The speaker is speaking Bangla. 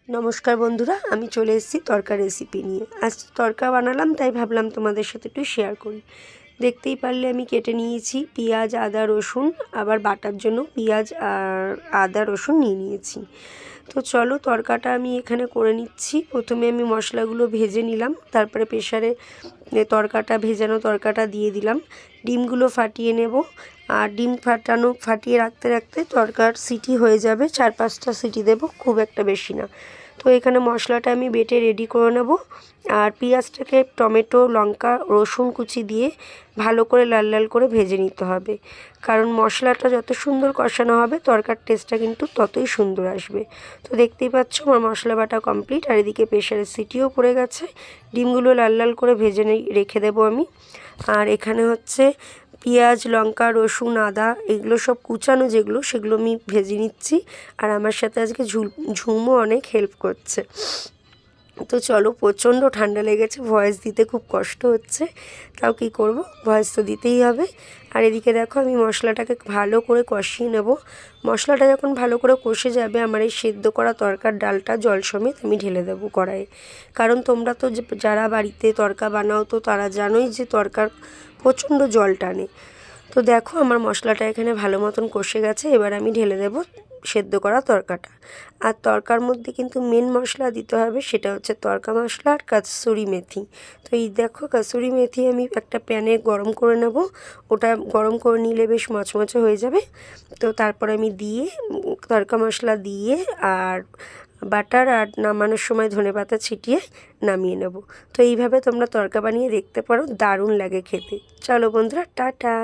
নমস্কার বন্ধুরা, আমি চলে এসেছি তরকা রেসিপি নিয়ে। আজ তরকা বানালাম, তাই ভাবলাম তোমাদের সাথে একটু শেয়ার করি। দেখতেই পারলে আমি কেটে নিয়েছি পেঁয়াজ, আদা, রসুন, আবার বাটার জন্য পেঁয়াজ আর আদা রসুন নিয়ে নিয়েছি। তো চলো তরকাটা আমি এখানে করে নিচ্ছি। প্রথমে আমি মশলাগুলো ভেজে নিলাম, তারপরে প্রেশারে তরকাটা তরকাটা দিয়ে দিলাম। ডিমগুলো ফাটিয়ে নেব, আর ডিম ফাটিয়ে রাখতে রাখতে তরকার সিটি হয়ে যাবে। 4-5টা সিটি দেব, খুব একটা বেশি না। তো এখানে মশলাটা আমি বেটে রেডি করে নেব। আর পেঁয়াজটাকে টমেটো, লঙ্কা, রসুন কুচি দিয়ে ভালো করে লাল লাল করে ভেজে নিতে হবে, কারণ মশলাটা যত সুন্দর কষানো হবে তরকার টেস্টটা কিন্তু ততই সুন্দর আসবে। তো দেখতেই পাচ্ছ আমার মশলা বাটা কমপ্লিট, আর এদিকে প্রেশারের সিটিও পড়ে গেছে। ডিমগুলো লাল লাল করে ভেজে রেখে দেবো আমি। আর এখানে হচ্ছে পেঁয়াজ, লঙ্কা, রসুন, আদা এগুলো সব কুচানো যেগুলো, সেগুলো আমি ভেজে নিচ্ছি। আর আমার সাথে আজকে ঝুমও অনেক হেল্প করছে। তো চলো, প্রচণ্ড ঠান্ডা লেগেছে, ভয়েস দিতে খুব কষ্ট হচ্ছে, তাও কি করব, ভয়েস তো দিতেই হবে। আর এদিকে দেখো আমি মশলাটাকে ভালো করে কষিয়ে নেব। মশলাটা যখন ভালো করে কষে যাবে, আমার এই সেদ্ধ করা তরকার ডালটা জল সমেত আমি ঢেলে দেবো কড়াইয়ে। কারণ তোমরা তো যারা বাড়িতে তরকা বানাও তো তারা জানোই যে তরকার প্রচণ্ড জল টানে। তো দেখো আমার মশলাটা এখানে ভালো মতন কষে গেছে। এবার আমি ঢেলে দেব সেদ্ধ করা তরকাটা। আর তরকার মধ্যে কিন্তু মেন মশলা দিতে হবে, সেটা হচ্ছে তরকা মশলা আর কাসুরি মেথি। তো এই দেখো কাসুরি মেথি আমি একটা প্যানে গরম করে নেব। ওটা গরম করে নিলে বেশ মচমচে হয়ে যাবে। তো তারপর আমি তরকা মশলা দিয়ে আর বাটার আর নামানোর সময় ধনেপাতা ছিটিয়ে নামিয়ে নেব। তো এইভাবে তোমরা তরকা বানিয়ে দেখতে পারো, দারুণ লাগে খেতে। চলো বন্ধুরা, টাটা।